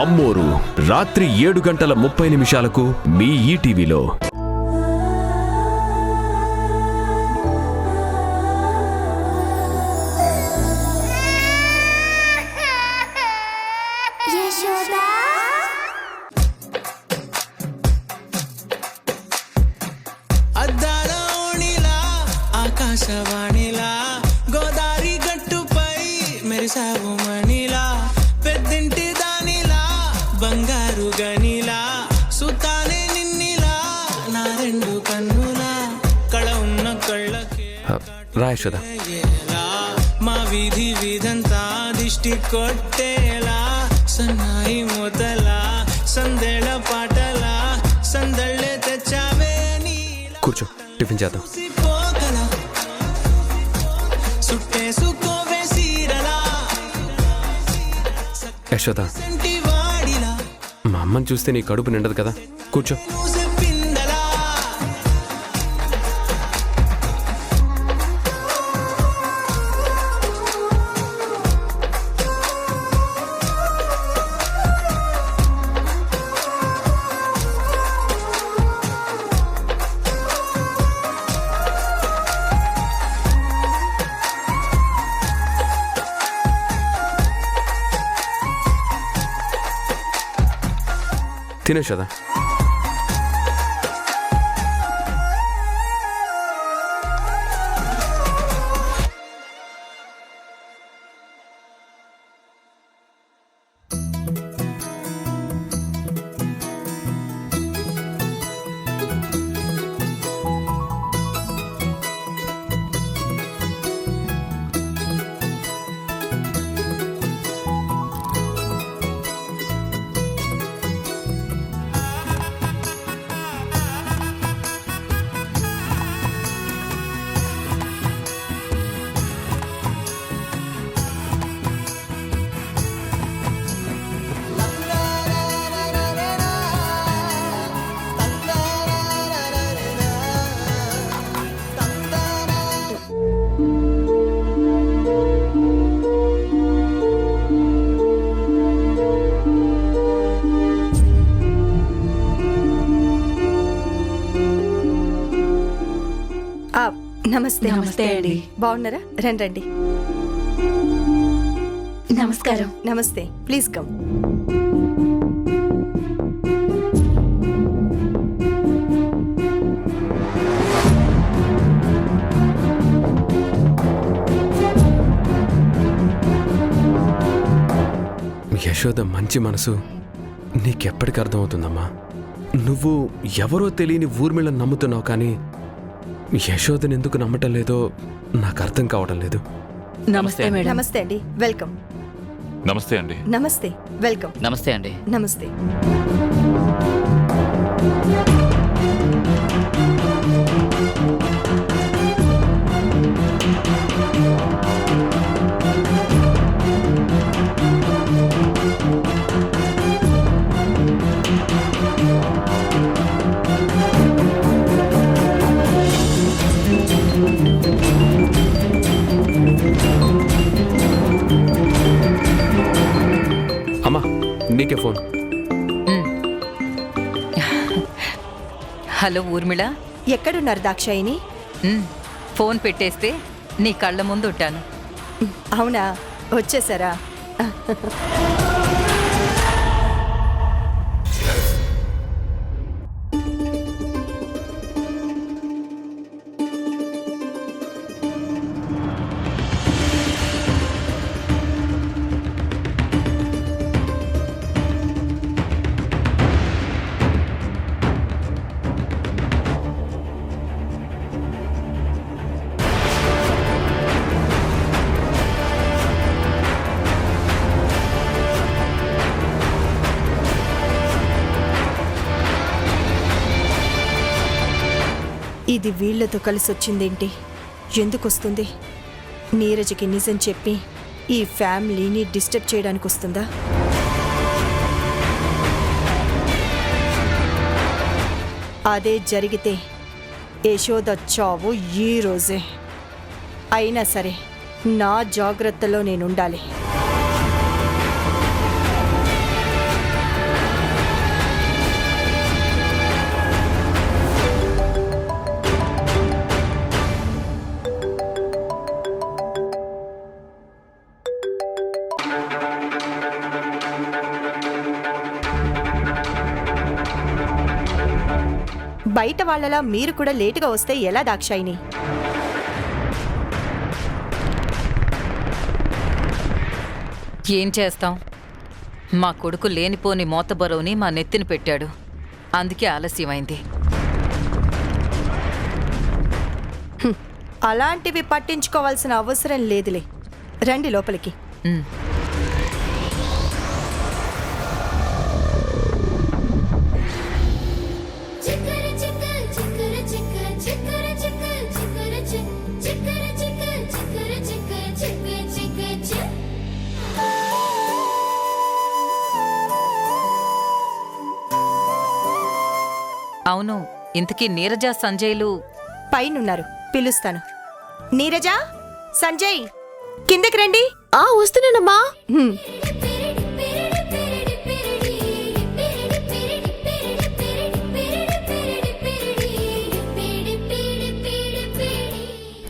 అమ్మోరు రాత్రి 7:30 మీ ఈటీవీలో. ఆకాశవాణిలా గోదారి గట్టుపై మెరిసావు మణిలా, పెద్దింటి దానిలా బంగారు గనిలా, సుతానే నిన్నిలా నా రెండు కన్నులా, కళ ఉన్న కళ్ళకే మా వీధి వీధంతా దిష్టి కొట్టేలా, సన్నాయి మూతలా సందేళ పాటలా సందళ్ళే తెచ్చావే నీలా. కూర్చో, టిఫిన్ చేద్దాం. యశోద, మా అమ్మని చూస్తే నీ కడుపు నిండదు కదా, కూర్చో. తినేషదా? నమస్తే. నమస్తే అండి. బాగున్నారా? రండి. నమస్కారం. నమస్తే, ప్లీజ్ కమ్. యశోద మంచి మనసు నీకెప్పటికి అర్థమవుతుందమ్మా. నువ్వు ఎవరో తెలియని ఊర్మిళను నమ్ముతున్నావు, కానీ యశోదని ఎందుకు నమ్మటం లేదో నాకు అర్థం కావడం లేదు. నమస్తే మేడం. నమస్తే అండి, వెల్కమ్. నమస్తే అండి. నమస్తే, వెల్కమ్. నమస్తే అండి. నమస్తే. అమ్మా, నీకే ఫోన్. హలో ఊర్మిళ. ఎక్కడున్నారు దాక్షాయిని? ఫోన్ పెట్టేస్తే నీ కళ్ళ ముందు ఉంటాను. అవునా, వచ్చేసారా? ఇది వీళ్లతో కలిసొచ్చిందేంటి? ఎందుకొస్తుంది? నీరజకి నిజం చెప్పి ఈ ఫ్యామిలీని డిస్టర్బ్ చేయడానికి వస్తుందా? అదే జరిగితే యశోద చావు ఈ రోజే. అయినా సరే నా జాగ్రత్తలో నేనుండాలి. బయట వాళ్ళలా మీరు కూడా లేటుగా వస్తే ఎలా దాక్షాయిని? ఏం చేస్తాం, మా కొడుకు లేనిపోని మోతబరువుని మా నెత్తిన పెట్టాడు. అందుకే ఆలస్యమైంది. అలాంటివి పట్టించుకోవాల్సిన అవసరం లేదులే. రండి లోపలికి. ఉమ్. అవును, ఇంతకీ నీరజ సంజయ్లు పైనున్నారు, పిలుస్తాను. నీరజా, సంజయ్, కిందకి రండి. వస్తున్నానమ్మా. హ్మ్.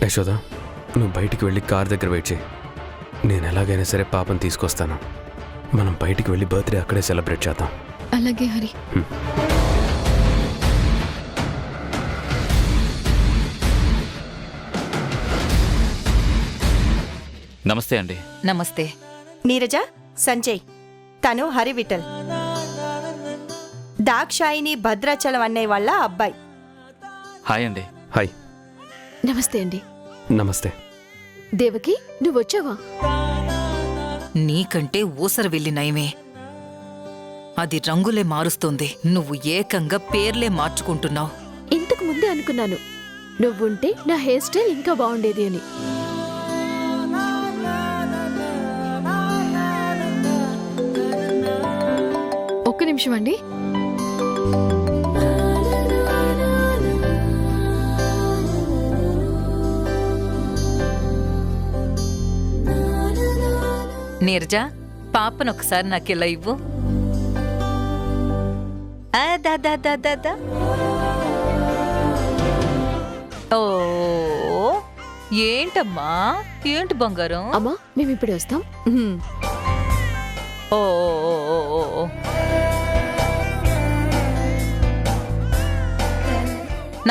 యశోద, నువ్వు బయటికి వెళ్ళి కార్ దగ్గర వెయిట్ చేయి. నేను ఎలాగైనా సరే పాపను తీసుకొస్తాను. మనం బయటికి వెళ్ళి బర్త్డే అక్కడే సెలబ్రేట్ చేద్దాం. అలాగే హరి. నమస్తే అండి. నమస్తే. నీరజ, సంజయ్, తను హరివిఠల్, దాక్షాయిని భద్రాచలం అన్నయ్య వాళ్ళ అబ్బాయి. హాయ్ అండి. హాయ్. నమస్తే అండి. నమస్తే. దేవకి, నువ్వొచ్చావా? నీకంటే ఊసర వెళ్ళి నయమే. అది రంగులే మారుస్తోంది. నువ్వు ఏకంగా పేర్లే మార్చుకుంటున్నావు. ఇంతకు ముందే అనుకున్నాను నువ్వుంటే నా హెయిర్ స్టైల్ ఇంకా బాగుండేది అని. ఒక్క నిమిషం అండి. నీరజ, పాపనొకసారి నాకిలా ఇవ్వు. దా. ఓ, ఏంటమ్మా, ఏంటి బంగారం? అమ్మా, మేము ఇప్పుడే వస్తాం. హ్మ్. ఓ, ఓ, ఓ, ఓ, ఓ.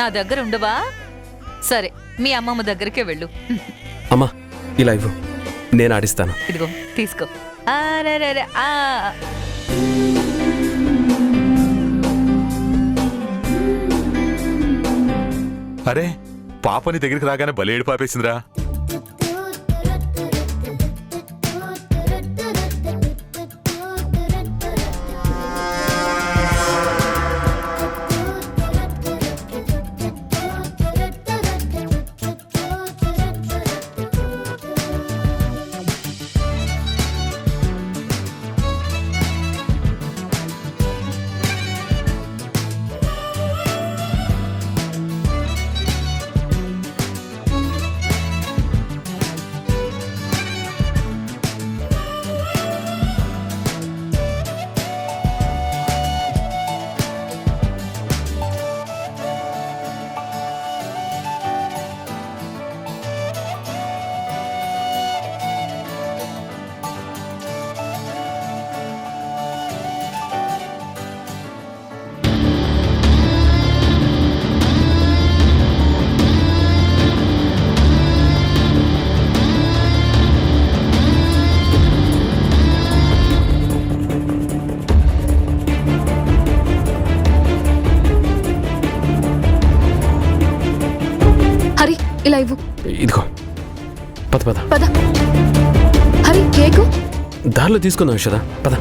నా దగ్గర ఉండవా? సరే, మీ అమ్మమ్మ దగ్గరికే వెళ్ళు. అమ్మా, ఇలా ఇవ్వు, నేను ఆడిస్తాను. ఇదిగో తీసుకో. అరెరెరె, ఆ. అరే, పాపని దగ్గరికి రాగానే బలేడు పాపేసిందిరా. హరి, ఇలా ఇవ్వు. ఇదిగో, పద పద. పద. హరి, కేకు. దారిలో తీసుకుందాం యశోద, పద.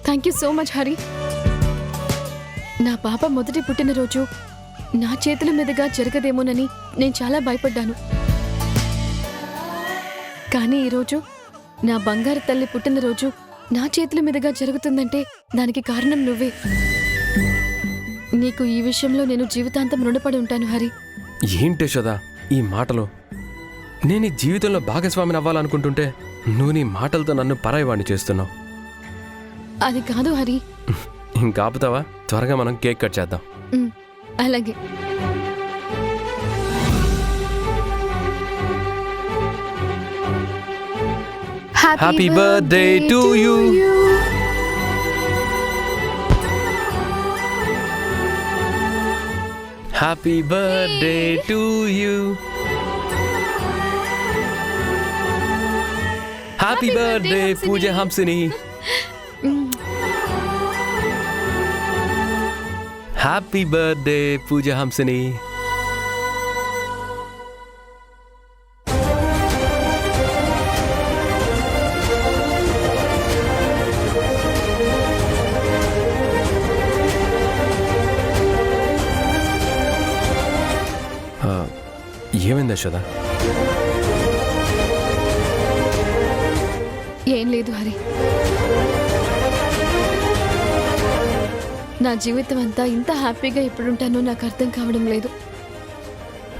Thank you so much Hari. నా పాప మొదటి పుట్టినరోజు నా చేతుల మీదుగా జరగదేమోనని నేను చాలా భయపడ్డాను. కానీ ఈరోజు నా బంగారు తల్లి పుట్టినరోజు నా చేతుల మీదుగా జరుగుతుందంటే దానికి కారణం నువ్వే. నీకు ఈ విషయంలో నేను జీవితాంతం రుణపడి ఉంటాను హరి. ఏంటి యశోద ఈ మాటలు? నేను ఈ జీవితంలో భాగస్వామిని అవ్వాలనుకుంటుంటే నువ్వు నీ మాటలతో నన్ను పరాయివాణ్ణి చేస్తున్నావు. అది కాదు హరి. ఇంకాపుతావా? త్వరగా మనం కేక్ కట్ చేద్దాం. అలాగే. Happy birthday to you. Happy birthday to you. Happy birthday Pooja Hamsini. Happy birthday Pooja Hamsini. ఏమైంది యశోద? ఏం లేదు హరి. నా జీవితం అంతా ఇంత హ్యాపీగా ఎప్పుడుంటానో నాకు అర్థం కావడం లేదు.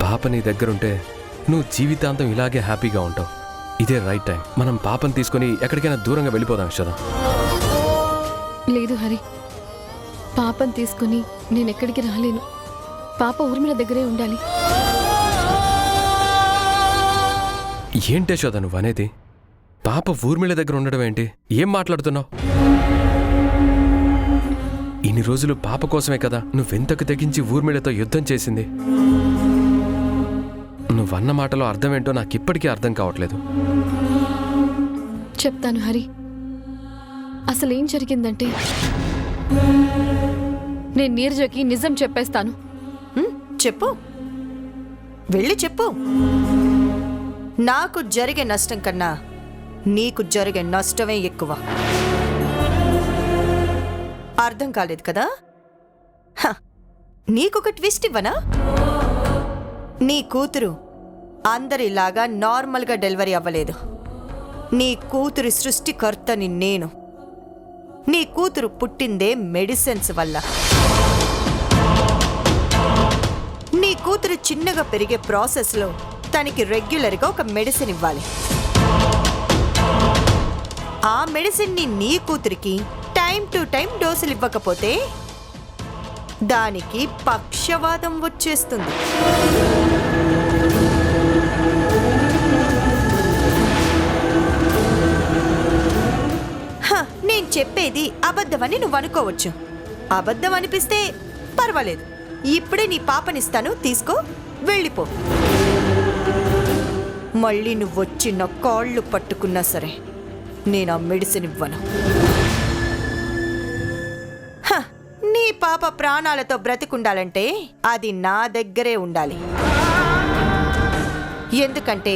పాప నీ దగ్గరుంటే నువ్వు జీవితాంతం ఇలాగే హ్యాపీగా ఉంటావు. ఇదే రైట్ టైం. మనం పాపను తీసుకొని ఎక్కడికైనా దూరంగా వెళ్ళిపోదాం యశోద. లేదు హరి, పాపను తీసుకుని నేను ఎక్కడికి రాలేను. పాప ఊర్మిళ దగ్గరే ఉండాలి. ఏంటి యశోద నువ్వు అనేది? పాప ఊర్మిళ దగ్గర ఉండడం ఏంటి? ఏం మాట్లాడుతున్నావు? ఇన్ని రోజులు పాప కోసమే కదా నువ్వెంతకు తెగించి ఊర్మిళతో యుద్ధం చేసింది. నువ్వన్న మాటలో అర్థమేంటో నాకిప్పటికీ అర్థం కావట్లేదు. చెప్తాను హరి. అసలేం జరిగిందంటే నేను నీరజకి నిజం చెప్పేస్తాను. చెప్పు, వెళ్ళి చెప్పు. నాకు జరిగే నష్టం కన్నా నీకు జరిగే నష్టమే ఎక్కువ. అర్థం కాలేదు కదా? నీకొక ట్విస్ట్ ఇవ్వనా? నీ కూతురు అందరిలాగా నార్మల్గా డెలివరీ అవ్వలేదు. నీ కూతురు సృష్టికర్తని నేను. నీ కూతురు పుట్టిందే మెడిసిన్స్ వల్ల. నీ కూతురు చిన్నగా పెరిగే ప్రాసెస్లో తనకి రెగ్యులర్గా ఒక మెడిసిన్ ఇవ్వాలి. ఆ మెడిసిన్ని నీ కూతురికి టైం టు టైం డోసులు ఇవ్వకపోతే దానికి పక్షవాతం వచ్చేస్తుంది. నేను చెప్పేది అబద్ధమని నువ్వు అనుకోవచ్చు. అబద్ధం అనిపిస్తే పర్వాలేదు. ఇప్పుడే నీ పాపనిస్తాను, తీసుకో, వెళ్ళిపో. మళ్ళీ నువ్వు వచ్చి నా కాళ్ళు పట్టుకున్నా సరే నేను ఆ మెడిసిన్ ఇవ్వను. నీ పాప ప్రాణాలతో బ్రతికుండాలంటే అది నా దగ్గరే ఉండాలి. ఎందుకంటే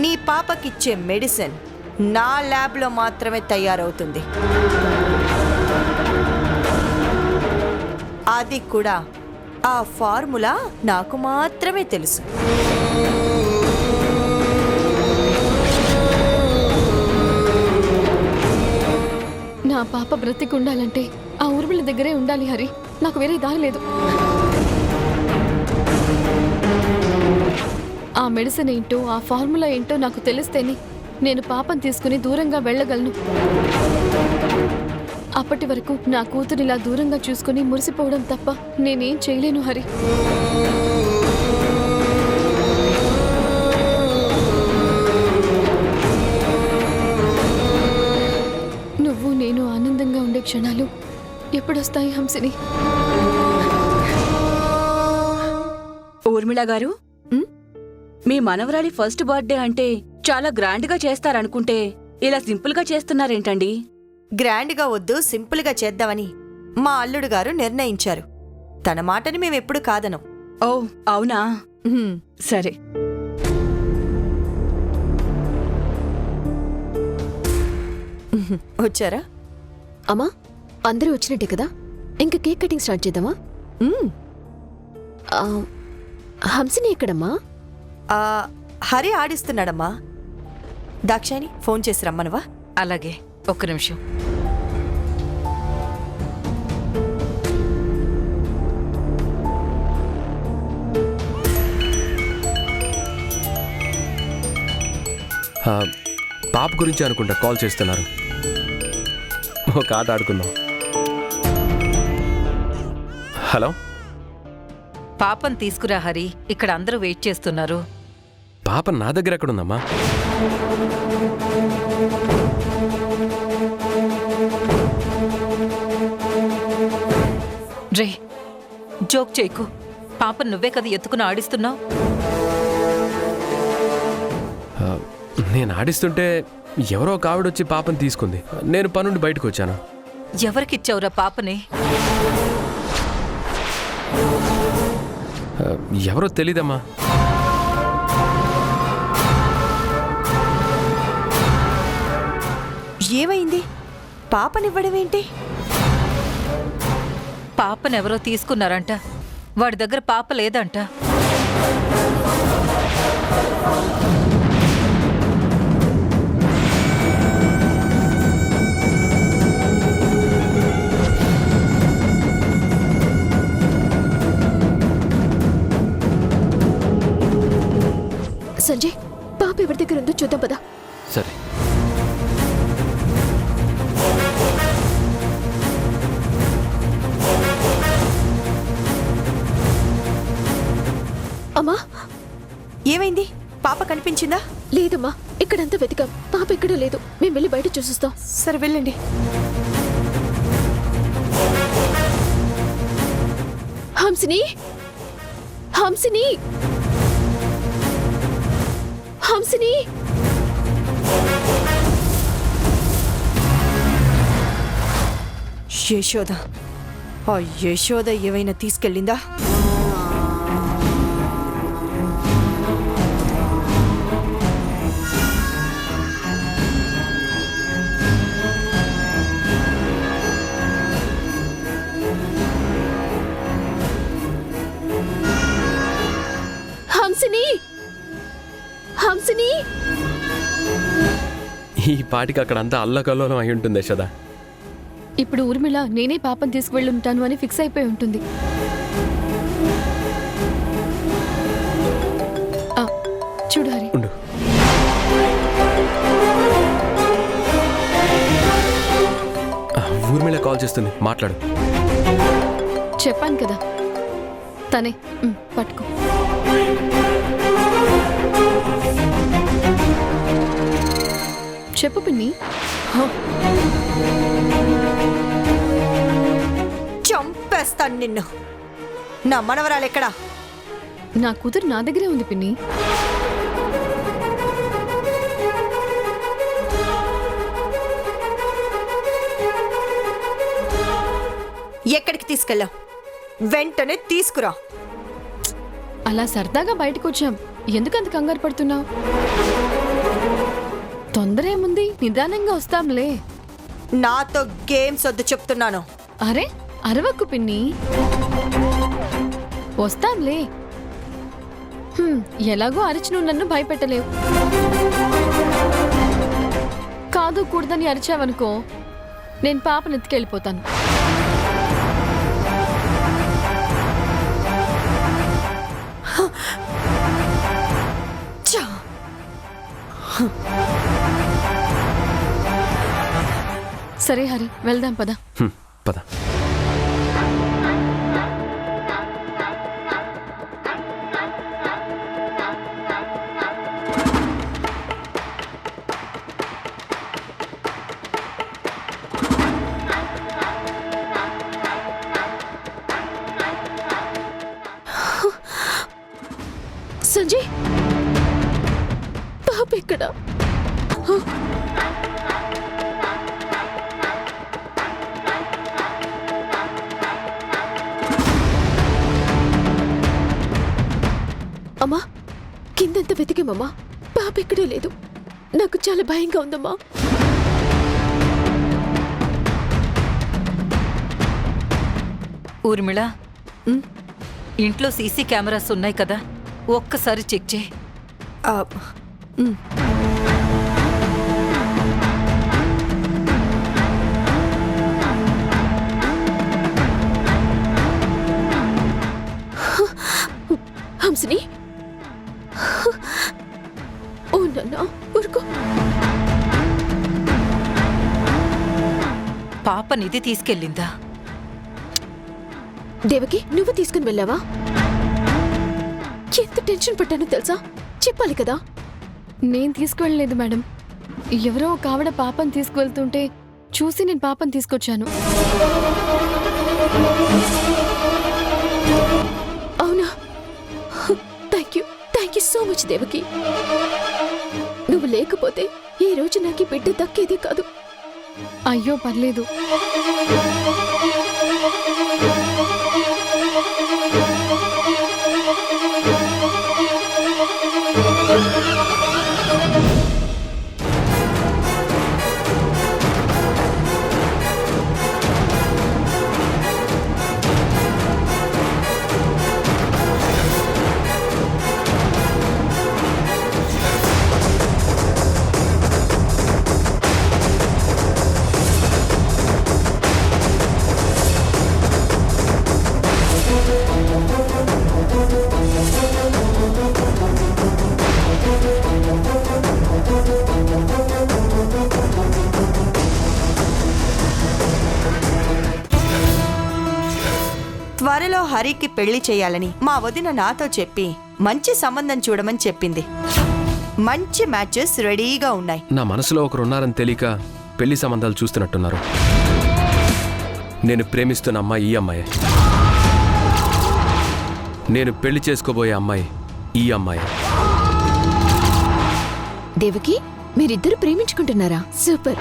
నీ పాపకిచ్చే మెడిసిన్ నా ల్యాబ్లో మాత్రమే తయారవుతుంది. అది కూడా ఆ ఫార్ములా నాకు మాత్రమే తెలుసు. నా పాప బ్రతికుండాలంటే ఆ ఊర్మిళ దగ్గరే ఉండాలి హరి. నాకు వేరే దారి లేదు. ఆ మెడిసిన్ ఏంటో ఆ ఫార్ములా ఏంటో నాకు తెలిస్తేనే నేను పాపను తీసుకుని దూరంగా వెళ్ళగలను. అప్పటి వరకు నా కూతురిలా దూరంగా చూసుకుని మురిసిపోవడం తప్ప నేనేం చేయలేను హరి. నువ్వు నేను ఆనందంగా ఉండే క్షణాలు ఎప్పుడొస్తాయి హంసిని? ఊర్మిళ గారు, మీ మనవరాలి ఫస్ట్ బర్త్డే అంటే చాలా గ్రాండ్గా చేస్తారనుకుంటే ఇలా సింపుల్గా చేస్తున్నారేంటండి? గ్రాండ్గా వద్దు, సింపుల్గా చేద్దామని మా అల్లుడు గారు నిర్ణయించారు. తన మాటని మేమెప్పుడు కాదనం. ఓ అవునా, సరే. వచ్చారా? అమ్మా అందరూ వచ్చినట్టే కదా ఇంకా కేక్ కటింగ్ స్టార్ట్ చేద్దామా? ఆ, హంసిని ఎక్కడమ్మా? ఆ, హరి ఆడిస్తున్నాడమ్మా. దాక్షాయిని ఫోన్ చేసి రమ్మనవా? అలాగే, ఒక్క నిమిషం. ఆ, పాప గురించి అనుకుంటా కాల్ చేస్తున్నారు. ఒక ఆట ఆడుకుందాం. హలో, పాపం తీసుకురా హరి, ఇక్కడ అందరూ వెయిట్ చేస్తున్నారు. పాప నా దగ్గర ఎక్కడుందమ్మా? రే, జోక్ చేయకు. పాప నువ్వే కదా ఎత్తుకుని ఆడిస్తున్నావు. ఆ, నేను ఆడిస్తుంటే ఎవరో ఒక ఆవిడొచ్చి పాపని తీసుకుంది. నేను పనుండి బయటకు వచ్చాను. ఎవరికిచ్చావురా పాపని? ఆ, ఎవరో తెలీదమ్మా. ఏమైంది? పాపనివ్వడమేంటి? పాపనెవరో తీసుకున్నారంట. వాడి దగ్గర పాప లేదంట. సంజయ్, పాప ఎవరి దగ్గర ఉందో చూద్దాం పదా. సరే. అమ్మా ఏమైంది? పాప కనిపించిందా? లేదమ్మా, ఇక్కడంతా వెతికాం, పాప ఎక్కడా లేదు. మేము వెళ్ళి బయట చూసిస్తాం. సరే వెళ్ళండి. హంసిని, హంసిని, హంసిని. యశోద, ఆ యశోద ఏమైనా తీసుకెళ్ళిందా? హంసిని, హంసిని. ఈ పాటికి అక్కడ అంతా అల్లకల్లోలం అయి ఉంటుంది యశోద. ఇప్పుడు ఊర్మిళ నేనే పాపను తీసుకువెళ్ళి ఉంటాను అని ఫిక్స్ అయిపోయి ఉంటుంది. ఆ, చూడు హరి. ఉండు. ఆ, ఊర్మిళ కాల్ చేస్తుంది, మాట్లాడు. చెప్పాను కదా తనే. పట్టుకో. చెప్పు పిన్ని. చంపేస్తాను నిన్ను. నా మనవరాలు ఎక్కడా? నా కూతురు నా దగ్గరే ఉంది పిన్ని. ఎక్కడికి తీసుకెళ్ళావు? వెంటనే తీసుకురా. అలా సరదాగా బయటకు వచ్చాం, ఎందుకంత కంగారు పడుతున్నావు? తొందర ఏముంది, నిదానంగా వస్తాంలే. నాతో గేమ్స్ వద్దు చెప్తున్నాను. అరే అరవకు పిన్ని, వస్తాంలే. ఎలాగో అరిచి నువ్వు నన్ను భయపెట్టలేవు. కాదు కూడదని అరిచావనుకో, నేను పాపను ఎత్తుకెళ్ళిపోతాను. సరే హరి, వెళ్దాం పద. పద. సంజయ్, పాప ఎక్కడా? అమ్మా, కిందంతా వెతికామమ్మా, పాప ఎక్కడే లేదు. నాకు చాలా భయంగా ఉందమ్మా. ఊర్మిళ ఇంట్లో సీసీ కెమెరాస్ ఉన్నాయి కదా, ఒక్కసారి చెక్ చేయి. ఆ, ఉమ్. హంసిని, ఓ నాన్న ఊరుకో. పాపనిది తీసుకెళ్ళిందా? దేవకి, నువ్వు తీసుకుని వెళ్ళావా? ఎంత టెన్షన్ పట్టానో తెలుసా? చెప్పాలి కదా. నేను తీసుకువెళ్ళలేదు మేడం. ఎవరో ఒక ఆవిడ పాపని తీసుకువెళ్తుంటే చూసి నేను పాపని తీసుకొచ్చాను. అవునా? Thank you so much Devaki. నువ్వు లేకపోతే ఈ రోజు నాకు బిడ్డ దక్కేది కాదు. అయ్యో పర్లేదు. త్వరలో హరికి పెళ్లి చేయాలని మా వదిన నాతో చెప్పి మంచి సంబంధం చూడమని చెప్పింది. మంచి మ్యాచెస్ రెడీగా ఉన్నాయి. నా మనసులో ఒకరున్నారని తెలియక పెళ్లి సంబంధాలు చూస్తున్నట్టున్నారు. నేను ప్రేమిస్తున్న అమ్మాయి ఈ అమ్మాయి. నేను పెళ్లి చేసుకోబోయే అమ్మాయి ఈ అమ్మాయి. దేవకి, మీరిద్దరు ప్రేమించుకుంటున్నారా? సూపర్.